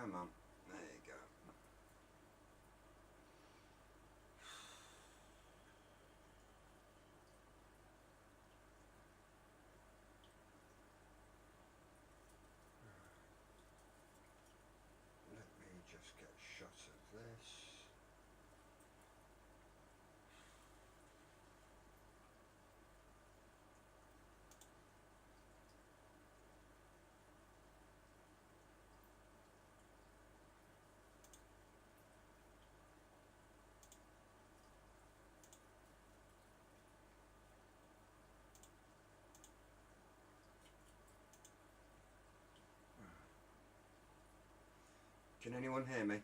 Come on. There you go. Let me just get a shot of this. Can anyone hear me?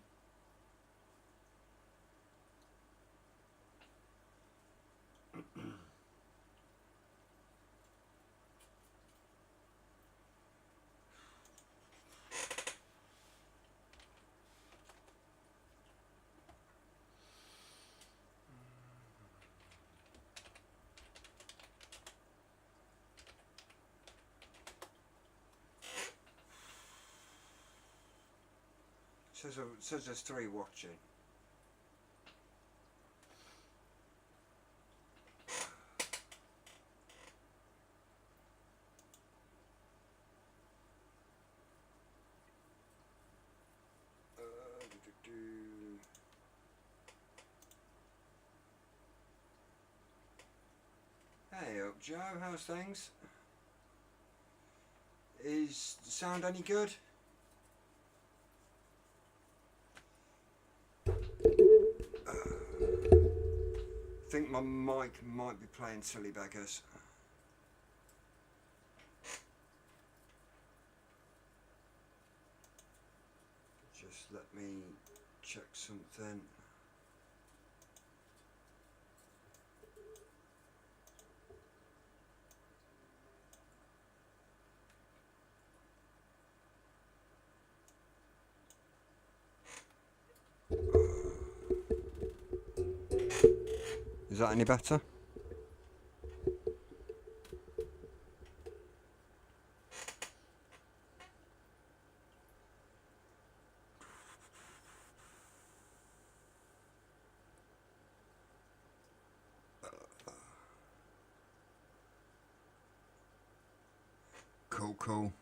Says there's 3 watching. Hey up Joe, how's things? Is the sound any good? I think my mic might be playing silly beggars. Just let me check something. Is that any better? Cool.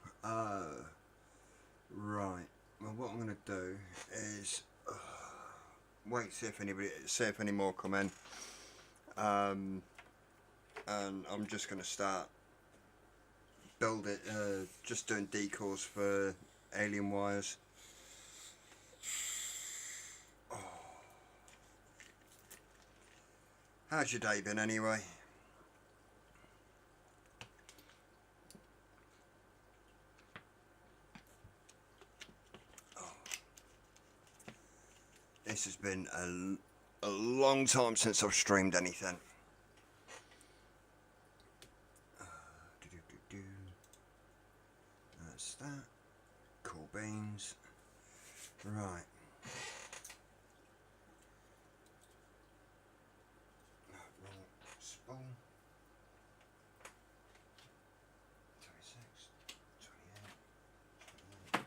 Right. Well, what I'm gonna do is wait, see if any more come in, and I'm just gonna start just doing decals for alien wires. Oh. How's your day been anyway? This has been a long time since I've streamed anything. That's that. Cool beans. Right. Wrong spoon. 26, 28.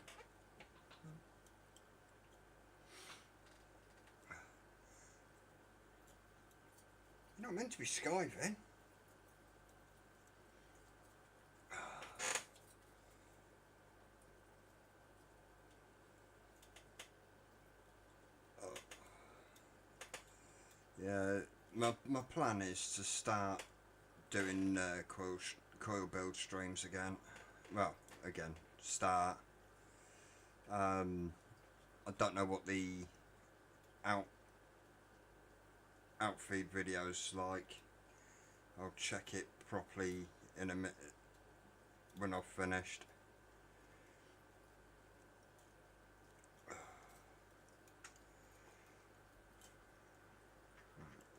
You're not meant to be skiving. Yeah, my plan is to start doing coil build streams again. Well, again, start. I don't know what the outfeed video's like. I'll check it properly in a minute when I've finished.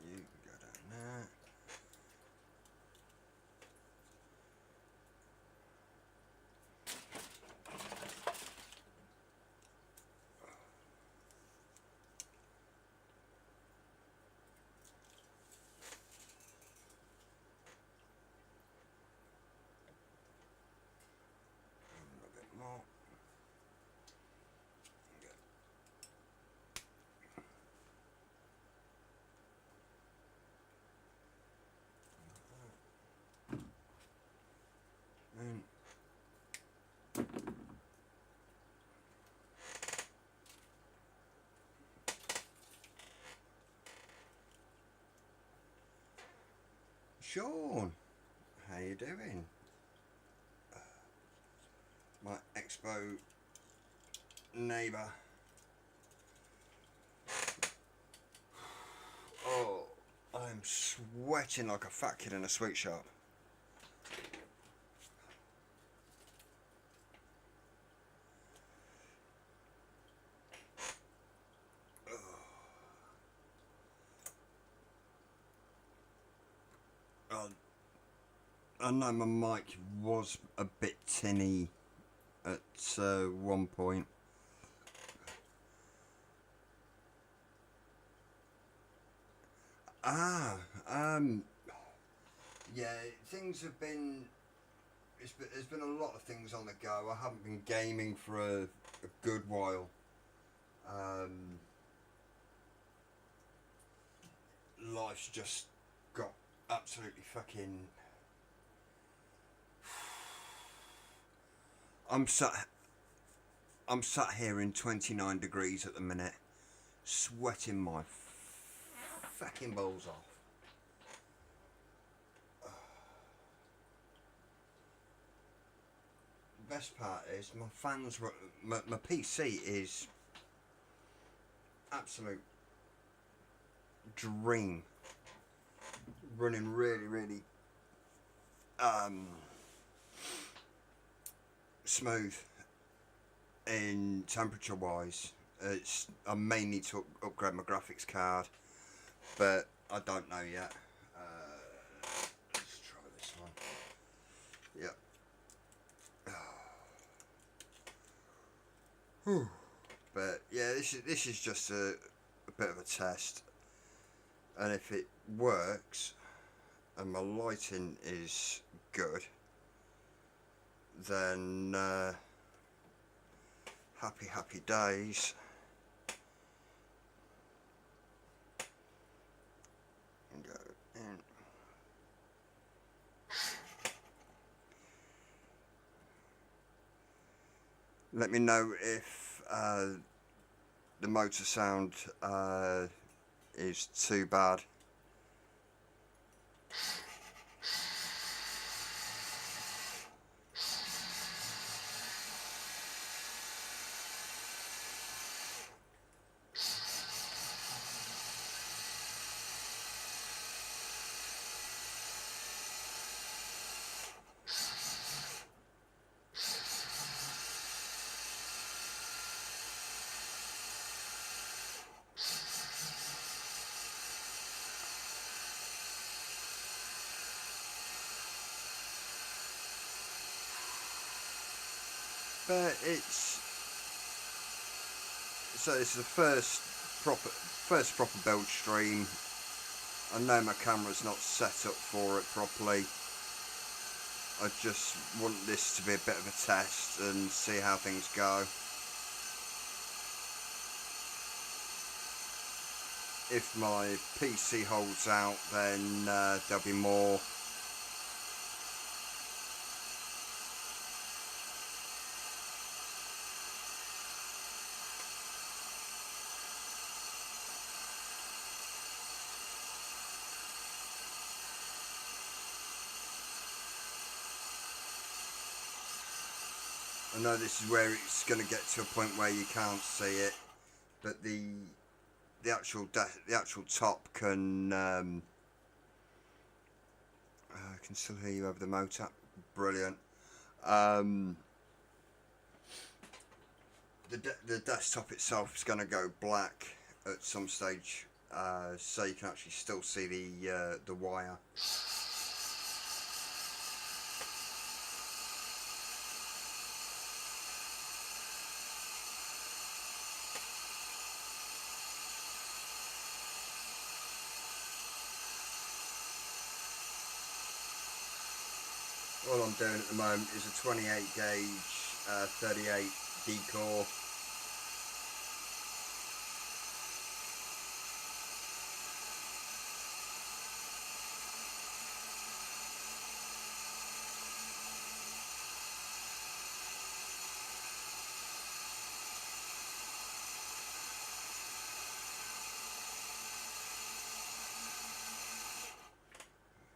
You can go down there. Sean, how you doing? My Expo neighbour. Oh, I'm sweating like a fat kid in a sweet shop. I know my mic was a bit tinny at one point. Yeah, things have been. There's been a lot of things on the go. I haven't been gaming for a good while. Life's just got absolutely fucking. I'm sat here in 29 degrees at the minute, sweating my fucking balls off. The best part is my fans. My PC is absolute dream. Running really smooth in temperature wise. I may need to upgrade my graphics card, but I don't know yet. Let's try this one. Yep. But yeah, this is just a bit of a test, and if it works and my lighting is good, then happy days. And go in. Let me know if the motor sound is too bad. But it's the first proper build stream. I know my camera's not set up for it properly. I just want this to be a bit of a test and see how things go. If my PC holds out, then there'll be more. I know this is where it's going to get to a point where you can't see it, but the actual top can I can still hear you over the motor. Brilliant. The desktop itself is going to go black at some stage, so you can actually still see the wire. All I'm doing at the moment is a 28 gauge 38 D-core.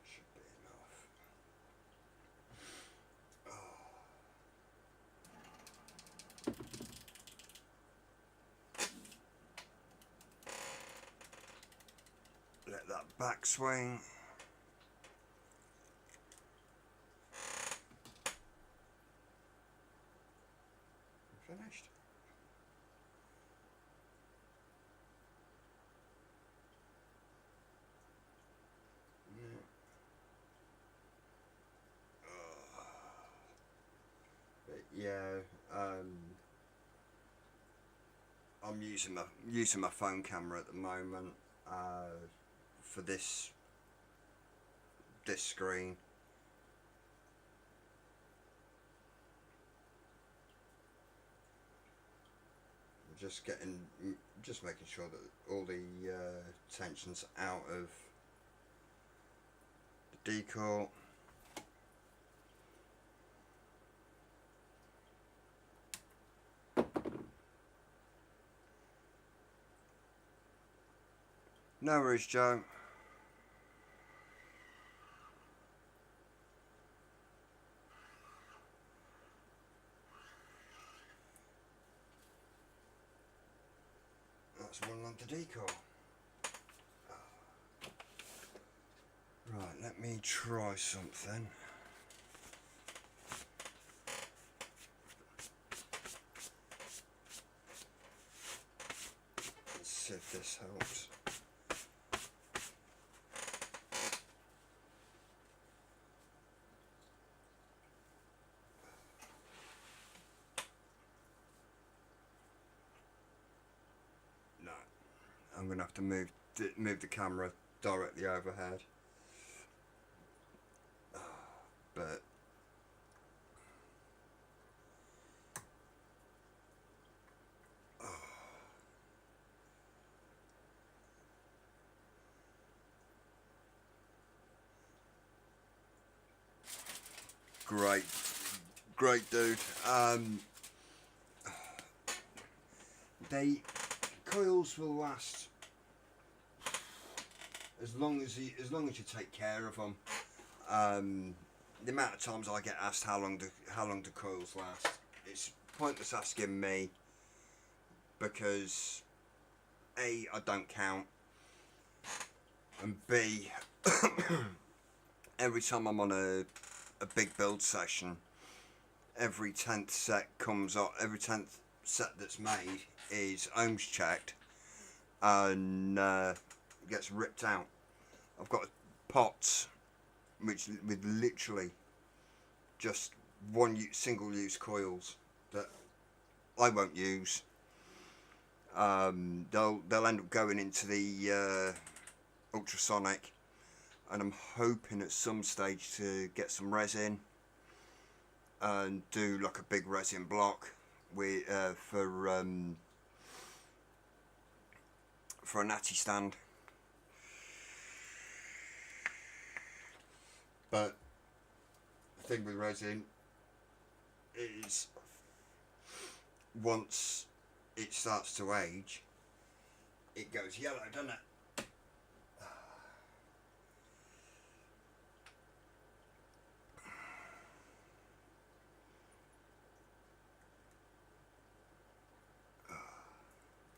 Should be Let that back swing. Finished. Yeah, I'm using my phone camera at the moment for this screen. Just making sure that all the tension's out of the decal. No worries, Joe. That's one on the decal. Right, let me try something. Let's see if this helps. No, I'm going to have to move the camera directly overhead. But great dude. They coils will last as long as you take care of them. The amount of times I get asked how long do coils last, it's pointless asking me, because A, I don't count, and B, every time I'm on a big build session, every 10th set comes up, every 10th set that's made is ohms checked and gets ripped out. I've got pots with literally just single use coils that I won't use. They'll end up going into the ultrasonic, and I'm hoping at some stage to get some resin and do like a big resin block with for a natty stand. But the thing with resin is, once it starts to age, it goes yellow, doesn't it?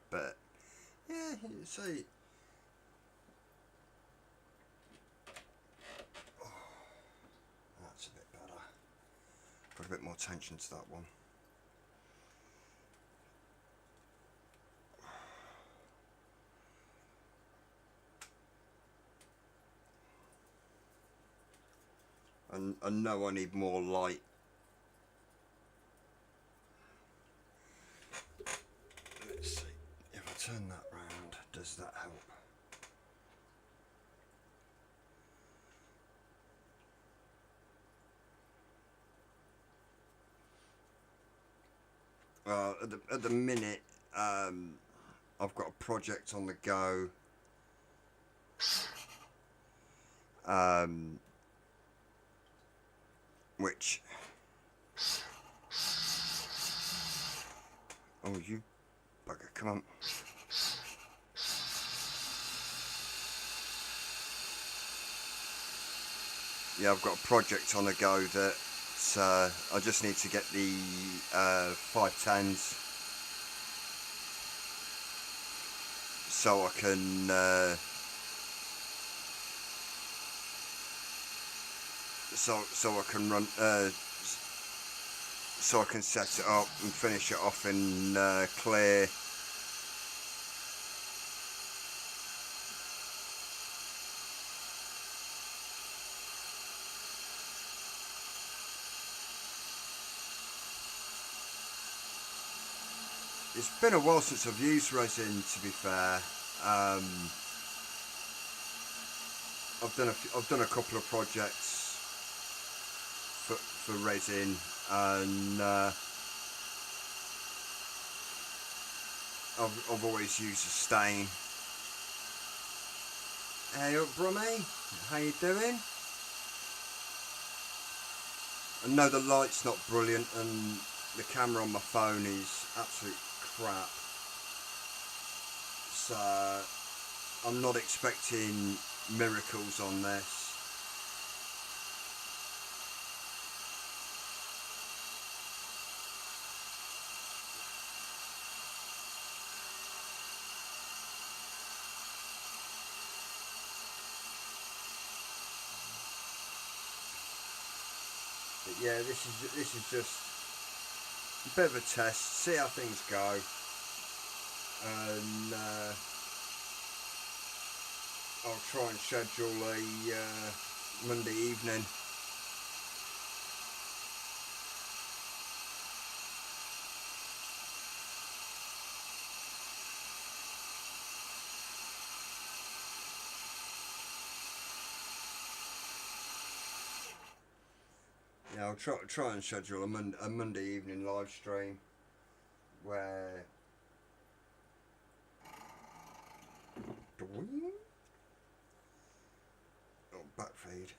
But yeah, see. That's a bit better. Got a bit more tension to that one. And I know I need more light. Let's see, if I turn that round, does that help? At the minute, I've got a project on the go. Which, oh, you bugger, come on. Yeah, I've got a project on the go that I just need to get the 510s so I can so I can run so I can set it up and finish it off in clear. It's been a while since I've used resin, to be fair. Um, I've done a couple of projects for resin, and I've always used a stain. Hey up, Brummy, how you doing? I know the light's not brilliant, and the camera on my phone is absolute crap, so I'm not expecting miracles on this. But yeah, this is just a bit of a test, see how things go, and I'll try and schedule a Monday evening. Yeah, I'll try and schedule a Monday evening live stream where oh, backfeed.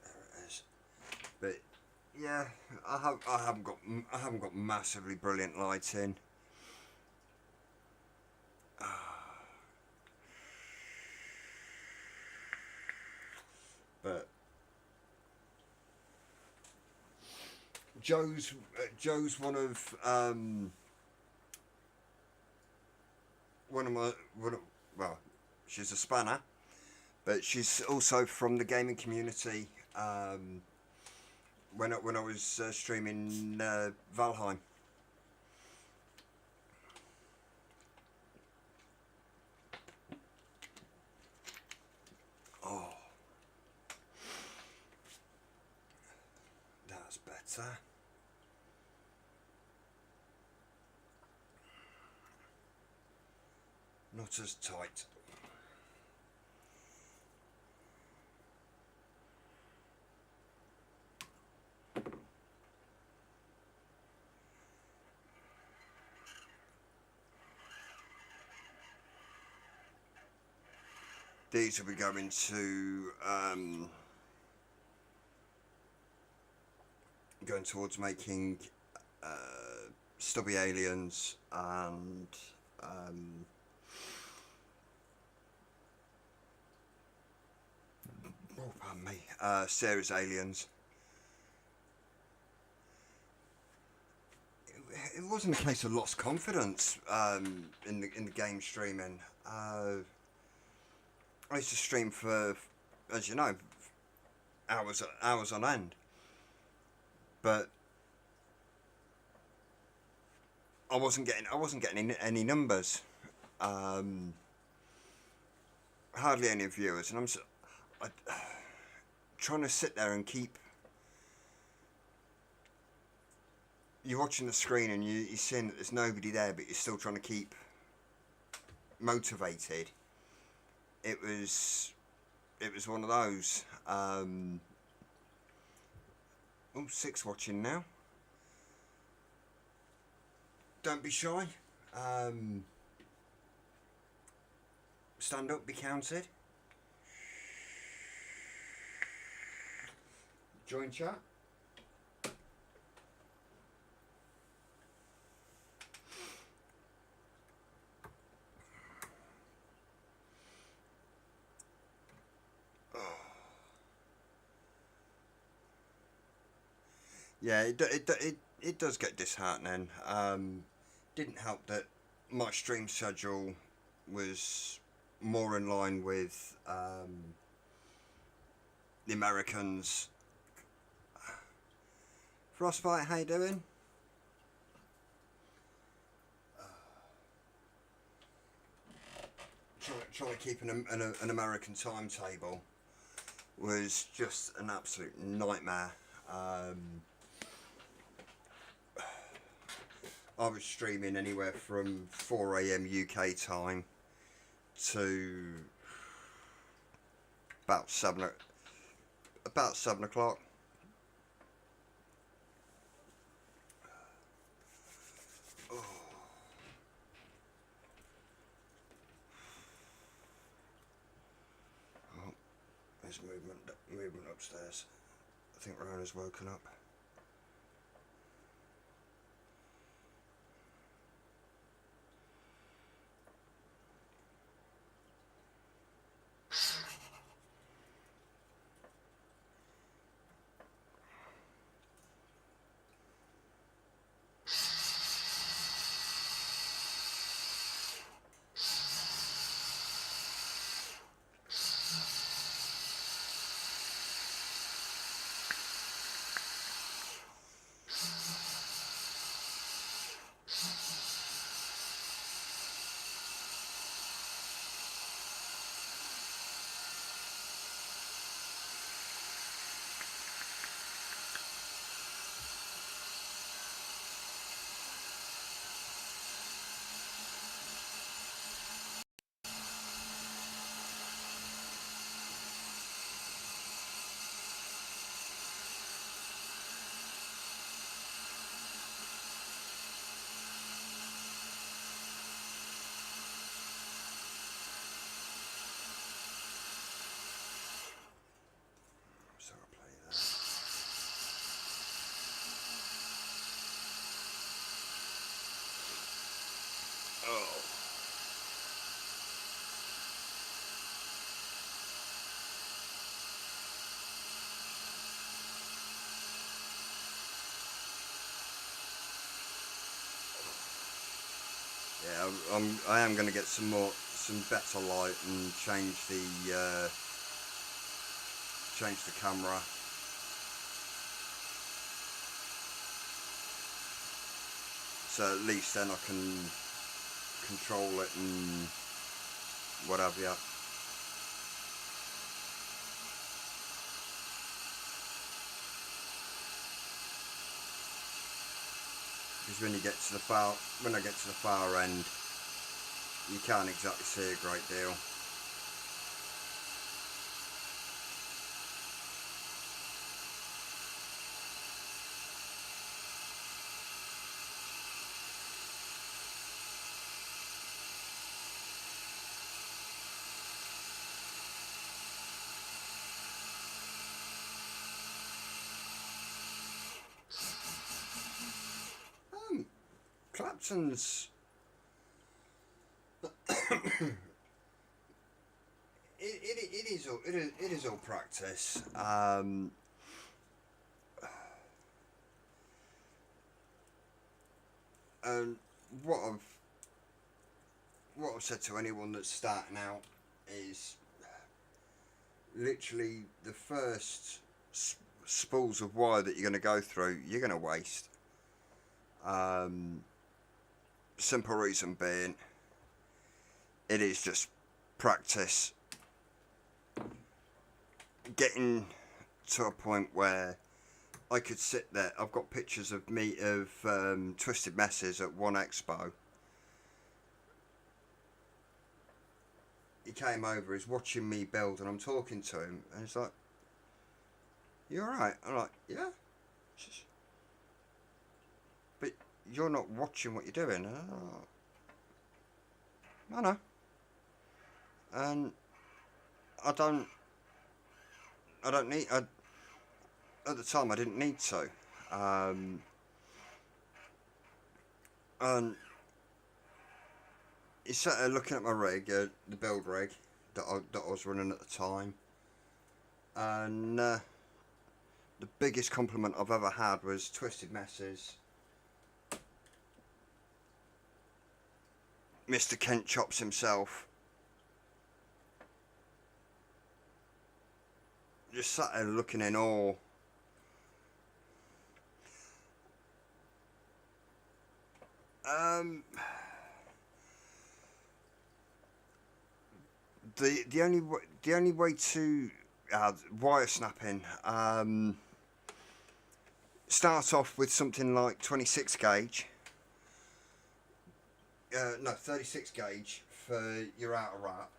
There it is. But yeah, I haven't got massively brilliant lighting. But Joe's one of my well, she's a spanner, but she's also from the gaming community. When I was streaming Valheim. Oh, that's better. Not as tight. These will be going to going towards making stubby aliens and oh, pardon me, Sarah's aliens. It wasn't a case of lost confidence in the game streaming. I used to stream for, as you know, hours on end, but I wasn't getting any numbers, hardly any viewers, and I, trying to sit there and keep. You're watching the screen and you're seeing that there's nobody there, but you're still trying to keep motivated. It was one of those. Oh, 6 watching now. Don't be shy. Stand up, be counted. Join chat. Yeah, it does get disheartening. Didn't help that my stream schedule was more in line with the Americans. Frostbite, how you doing? Trying to keep an American timetable was just an absolute nightmare. I was streaming anywhere from 4 AM UK time to about 7 o'clock. Oh. Oh, there's movement upstairs. I think Rona's woken up. So I'll play that. Oh. Yeah, I am going to get some better light and change the camera. So at least then I can control it and what have you. Because when I get to the far end, you can't exactly see a great deal. Clapton's it is all practice. And what I've said to anyone that's starting out is literally the first spools of wire that you're going to go through, you're going to waste. Simple reason being, it is just practice. Getting to a point where I could sit there. I've got pictures of Twisted Messes at one expo. He came over, he's watching me build, and I'm talking to him, and he's like, "You alright?" I'm like, "Yeah." But you're not watching what you're doing. I know. And I don't need. At the time, I didn't need to. And he sat there looking at my rig, the build rig that I was running at the time, and the biggest compliment I've ever had was Twisted Messes. Mr. Kent Chops himself just sat there looking in awe. The only way to wire snapping, start off with something like 26 gauge. No, 36 gauge for your outer wrap,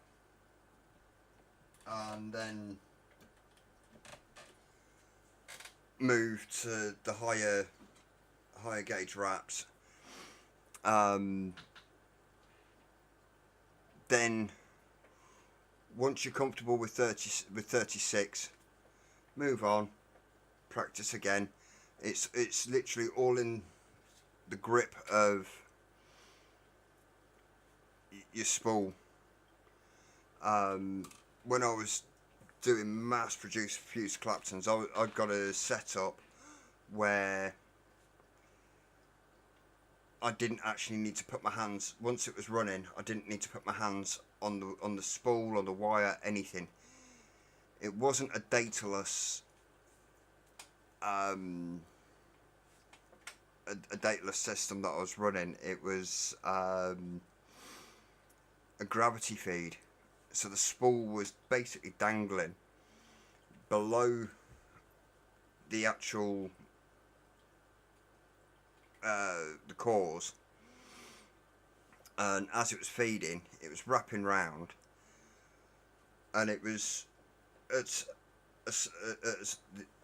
and then move to the higher gauge wraps. Then once you're comfortable with 36, move on, practice again. It's literally all in the grip of your spool. When I was doing mass produced fused Claptons, I'd got a setup where I didn't actually need to put my hands, once it was running, I didn't need to put my hands on the spool, on the wire, anything. It wasn't a dataless a dataless system that I was running. It was a gravity feed, so the spool was basically dangling below the actual the cores, and as it was feeding, it was wrapping round, and it was at a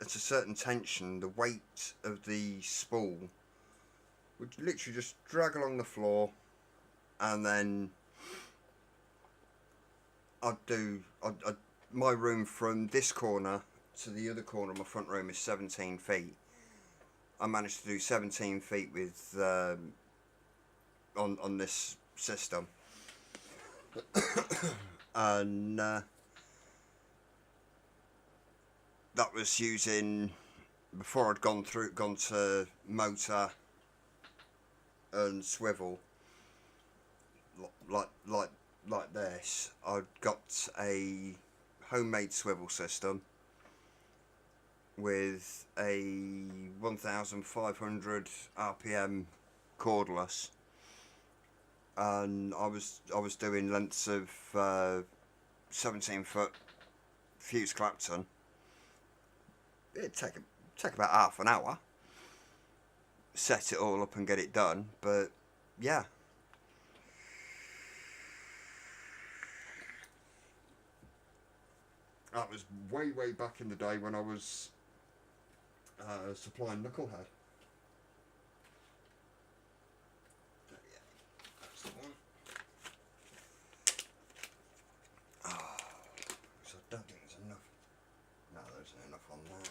certain tension, the weight of the spool would literally just drag along the floor, and then my room from this corner to the other corner of my front room is 17 feet. I managed to do 17 feet with on this system, and that was using, before I'd gone to motor and swivel like this. I'd got a homemade swivel system with a 1500 RPM cordless, and I was doing lengths of 17 foot fused Clapton. It'd take about half an hour, set it all up and get it done, but yeah. That was way back in the day when I was supplying Knucklehead. That's the one. Oh, so I don't think there's enough. No, there isn't enough on that.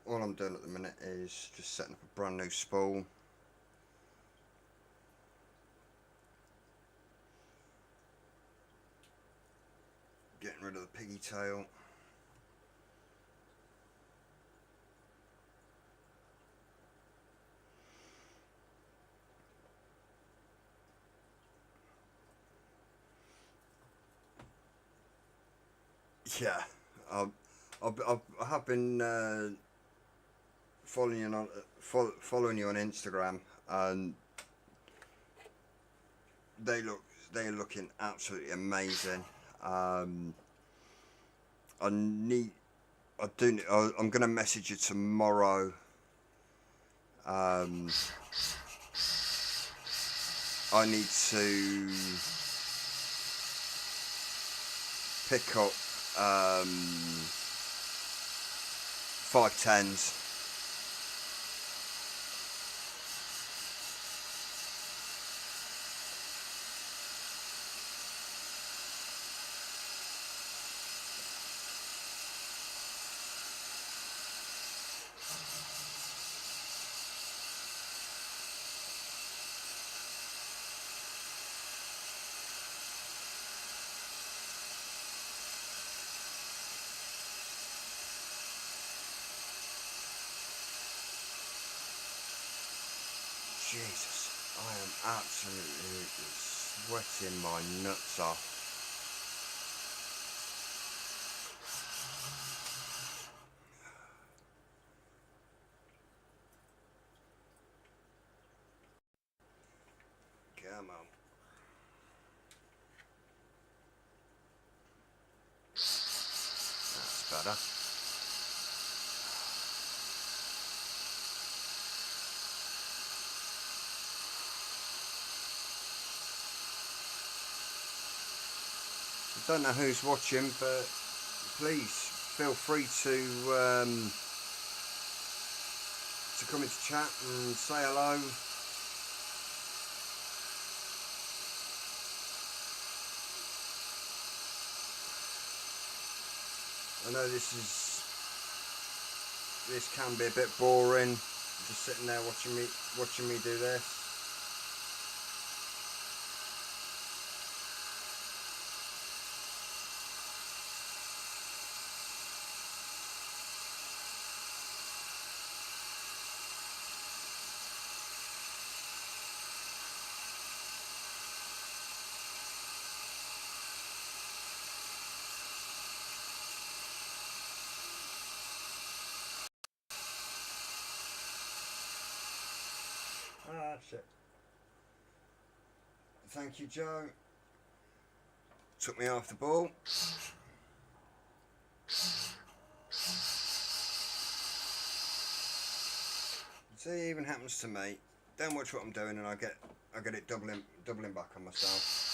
All I'm doing at the minute is just setting up a brand new spool. Getting rid of the piggy tail. Yeah, I have been following you on Instagram, and they're looking absolutely amazing. I'm gonna message you tomorrow. I need to pick up 510s. Jesus, I am absolutely sweating my nuts off. Come on. That's better. I don't know who's watching, but please feel free to come into chat and say hello. I know this can be a bit boring, just sitting there watching me do this. Ah, that's it. Thank you, Joe. Took me off the ball. See, it even happens to me. Don't watch what I'm doing, and I get it doubling back on myself.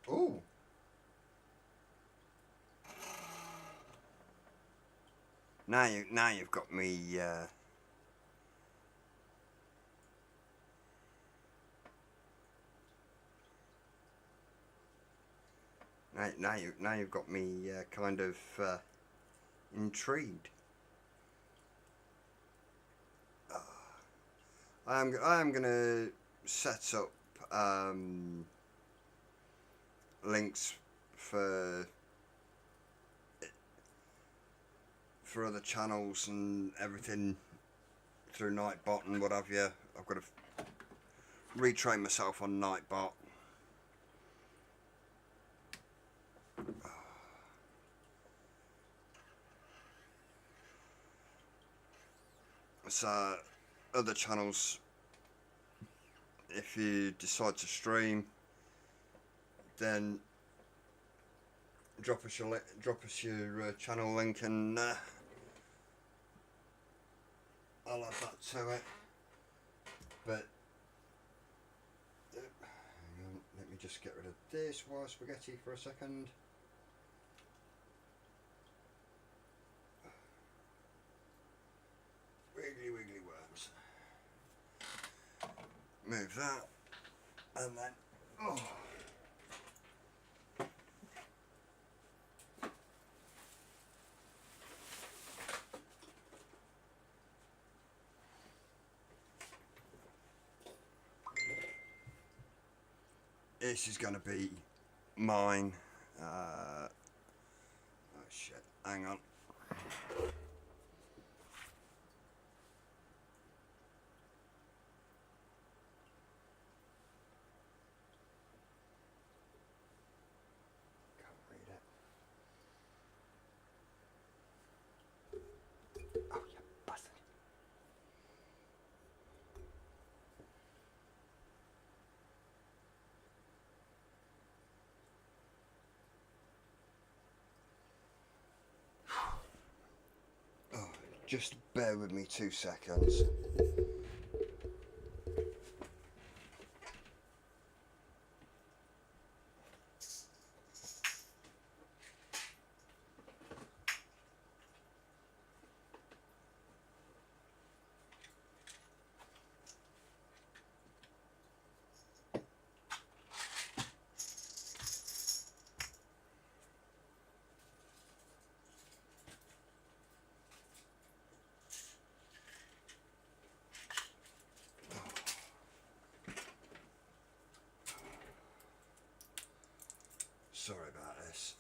Ooh. Now you've got me. Now you've got me kind of intrigued. I am gonna set up links for other channels and everything through Nightbot and what have you. I've got to retrain myself on Nightbot. So other channels, if you decide to stream, then drop us your channel link and I'll add that to it. But hang on, let me just get rid of this while spaghetti for a second. Wiggly worms. Move that, and then this is going to be mine. Oh shit! Hang on. Just bear with me 2 seconds. Sorry about this.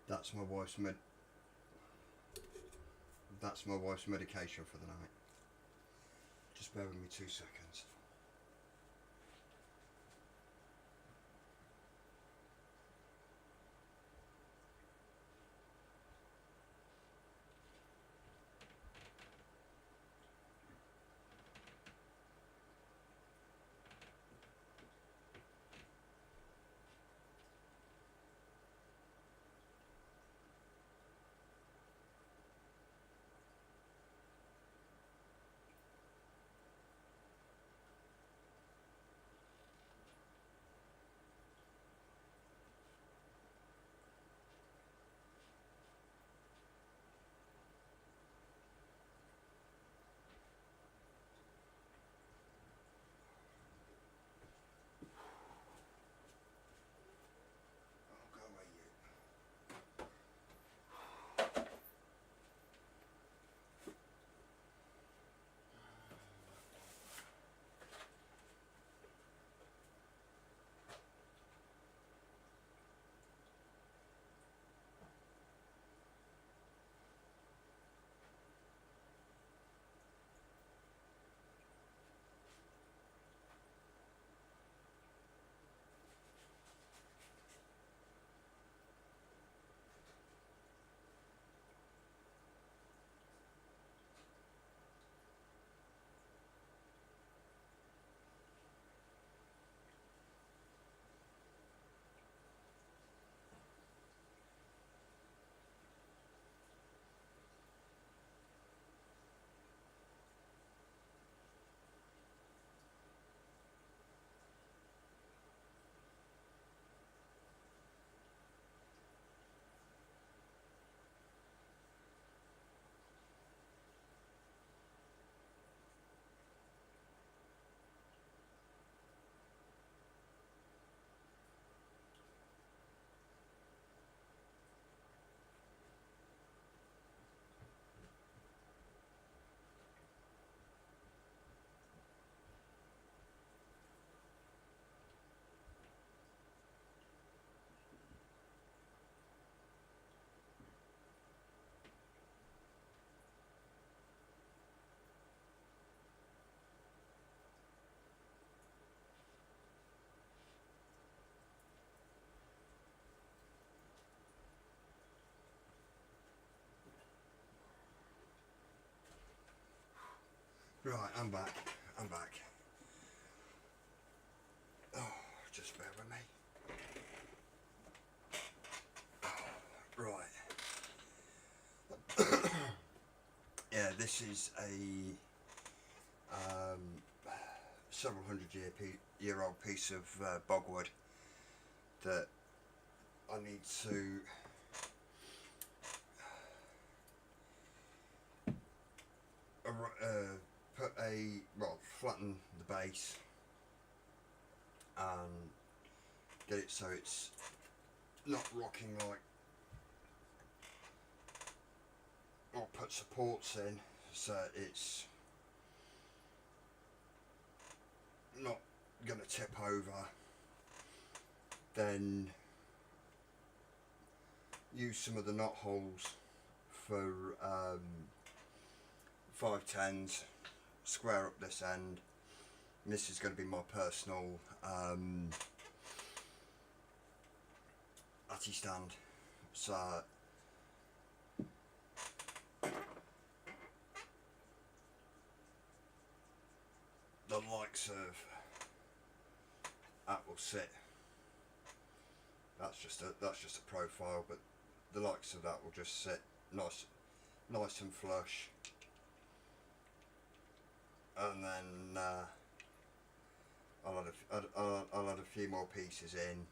That's my wife's medication for the night. Just bear with me 2 seconds. Oh, go away, you. Right, I'm back. Oh, just bear with me. Right. Yeah, this is a several year old piece of bogwood that I need to flatten the base and get it so it's not rocking, like, or put supports in so it's not going to tip over. Then use some of the knot holes for 5/10s, square up this end. And this is going to be my personal Atty stand, so the likes of that will sit. That's just a profile, but the likes of that will just sit nice and flush. And then I'll add a few more pieces in.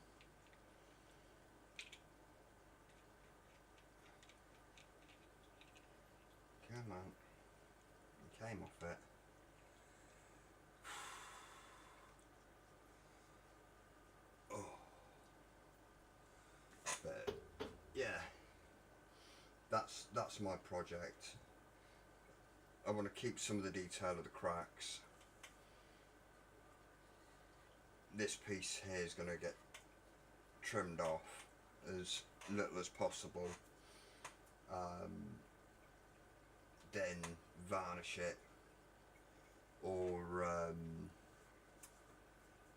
Come on, it came off it. Oh, but yeah, that's my project. I want to keep some of the detail of the cracks. This piece here is going to get trimmed off as little as possible, then varnish it or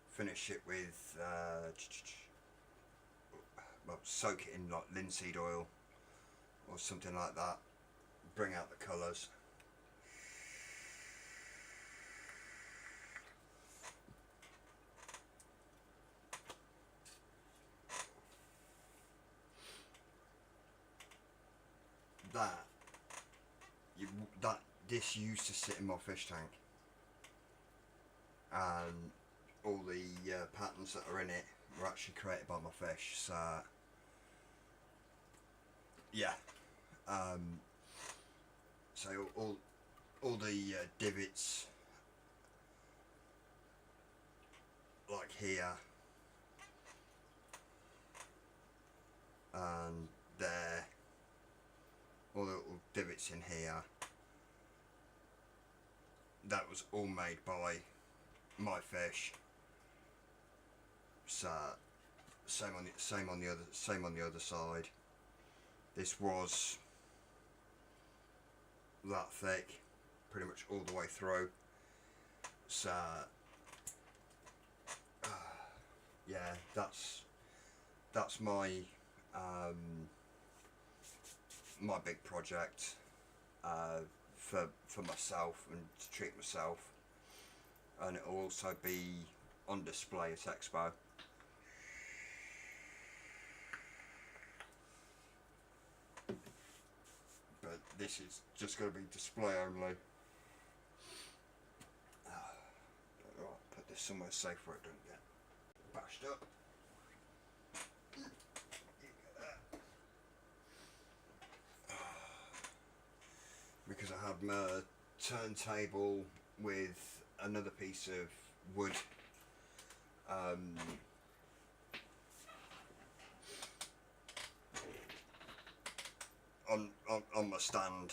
finish it with well, soak it in like linseed oil or something like that, bring out the colours. This used to sit in my fish tank, and all the patterns that are in it were actually created by my fish. So yeah, so all the divots like here and there, all the little divots in here, that was all made by my fish. So same on the other side. This was that thick, pretty much all the way through. So yeah, that's my my big project for myself and to treat myself, and it will also be on display at Expo. But this is just going to be display only. Right, put this somewhere safe where it doesn't get bashed up. Because I have my turntable with another piece of wood on my stand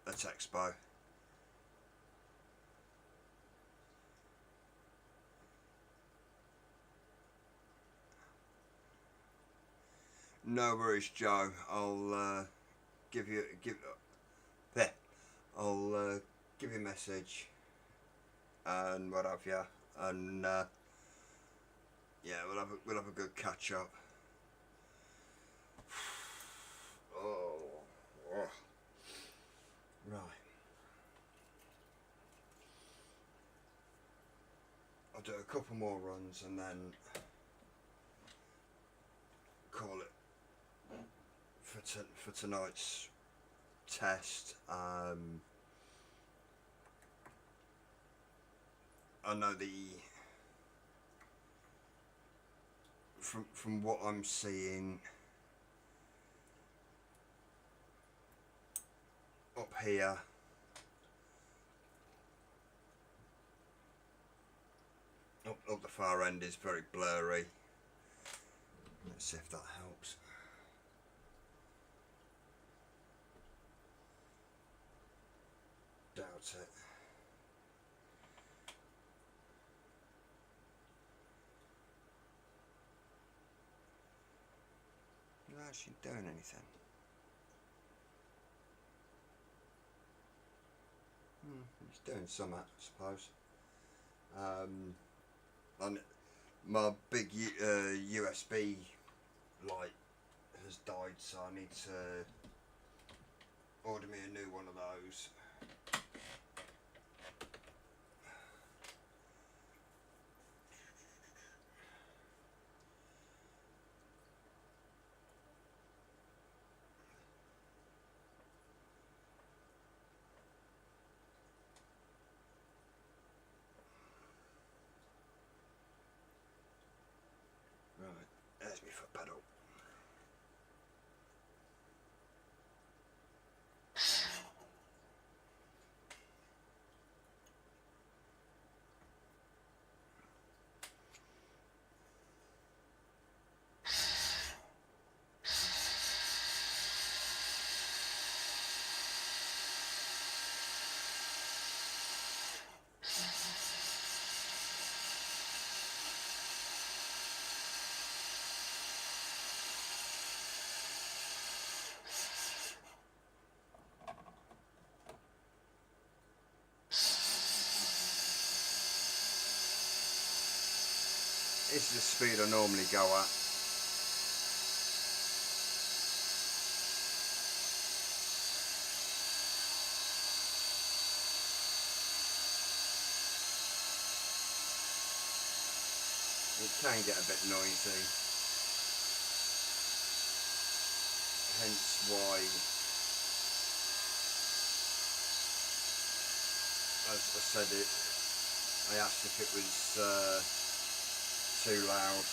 at Expo. No worries, Joe. I'll give you a message and what have you, and yeah, we'll have a good catch up. Oh. Right. I'll do a couple more runs and then call it for tonight's test. I know from what I'm seeing up here, Up the far end is very blurry. Let's see if that helps. Doubt it. Not actually doing anything. It's doing something, I suppose. And my big USB light has died, so I need to order me a new one of those. Right, there's my foot pedal. This is the speed I normally go at. It can get a bit noisy, hence why, as I said, I asked if it was too loud.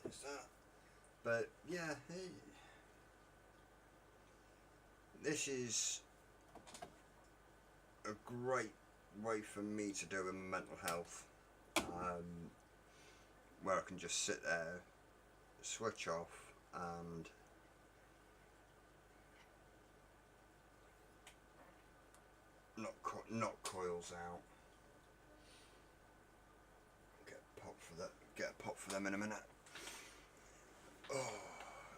There's that. But yeah, this is a great way for me to do with mental health, where I can just sit there, switch off, and knock coils out. Get a pop for them in a minute. Oh,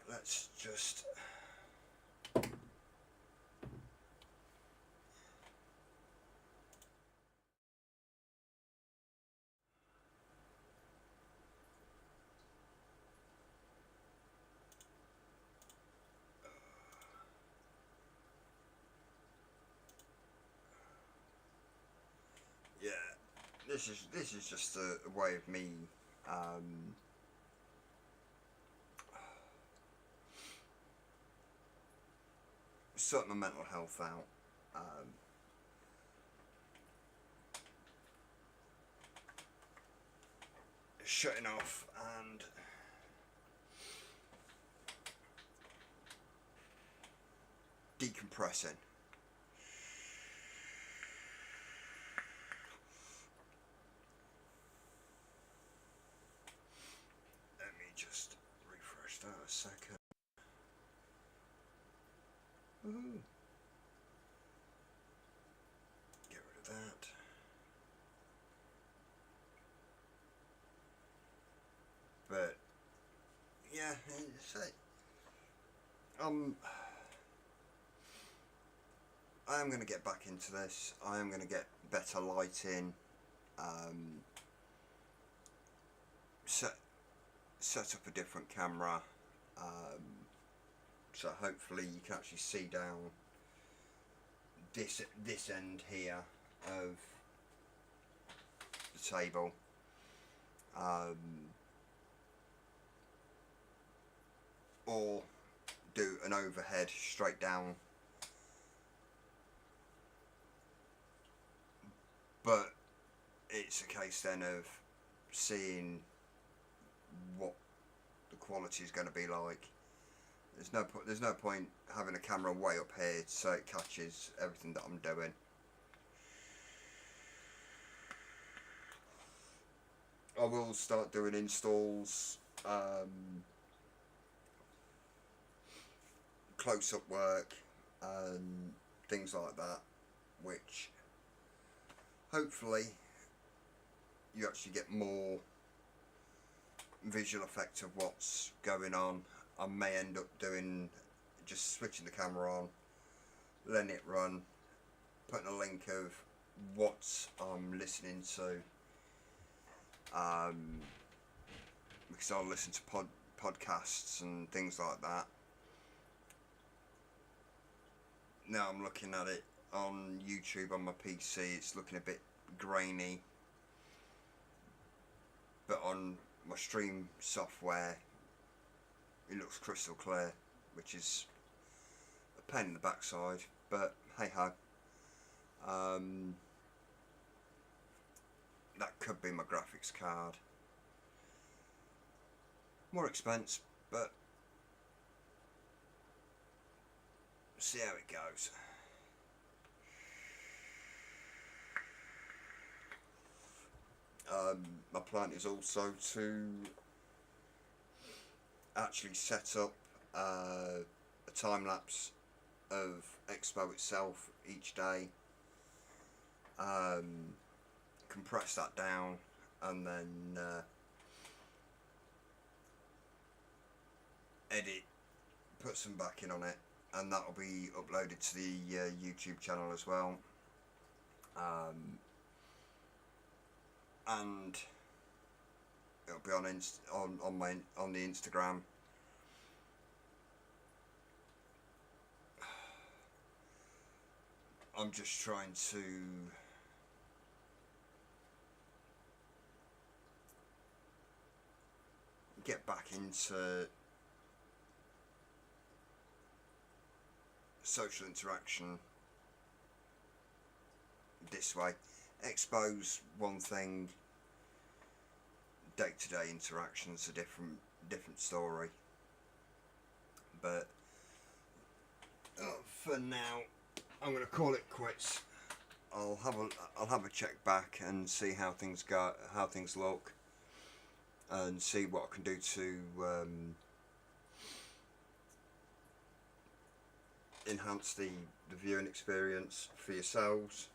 let's just. Yeah, this is just a way of me sorting my mental health out. Shutting off and decompressing. Let me just a second. Woohoo. Get rid of that. But yeah, I am going to get back into this. I am going to get better lighting. Set up a different camera. So hopefully you can actually see down this end here of the table. Or do an overhead straight down, but it's a case then of seeing what the quality is going to be like. There's no point having a camera way up here so it catches everything that I'm doing. I will start doing installs, close-up work and things like that, which hopefully you actually get more visual effect of what's going on. I may end up doing just switching the camera on, letting it run, putting a link of what I'm listening to, because I'll listen to podcasts and things like that. Now I'm looking at it on YouTube on my PC, it's looking a bit grainy, but on my stream software it looks crystal clear, which is a pain in the backside, but hey ho. That could be my graphics card. More expense, but see how it goes. My plan is also to actually set up a time lapse of Expo itself each day, compress that down, and then edit, put some backing on it, and that'll be uploaded to the YouTube channel as well. And it'll be on the Instagram. I'm just trying to get back into social interaction this way. Expo's one thing, day-to-day interactions a different story, but for now I'm going to call it quits. I'll have a check back and see how things go, how things look, and see what I can do to enhance the viewing experience for yourselves,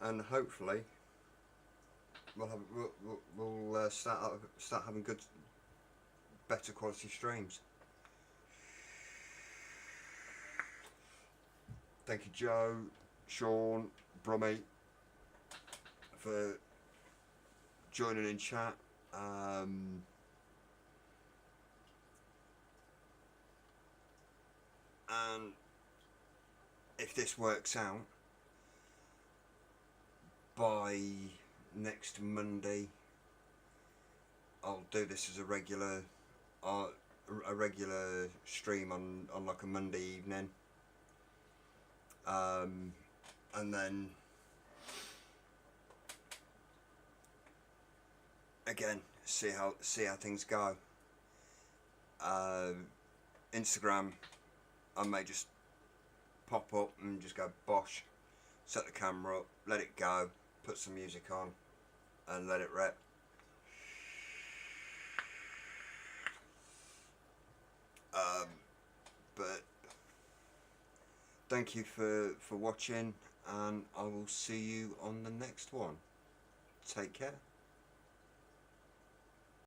and hopefully we'll start having better quality streams. Thank you, Joe, Sean, Brummy, for joining in chat. And if this works out, by next Monday I'll do this as a regular stream on like a Monday evening, and then again see how things go. Instagram, I may just pop up and just go bosh, set the camera up, let it go, put some music on and let it rip. thank you for watching, and I will see you on the next one. Take care.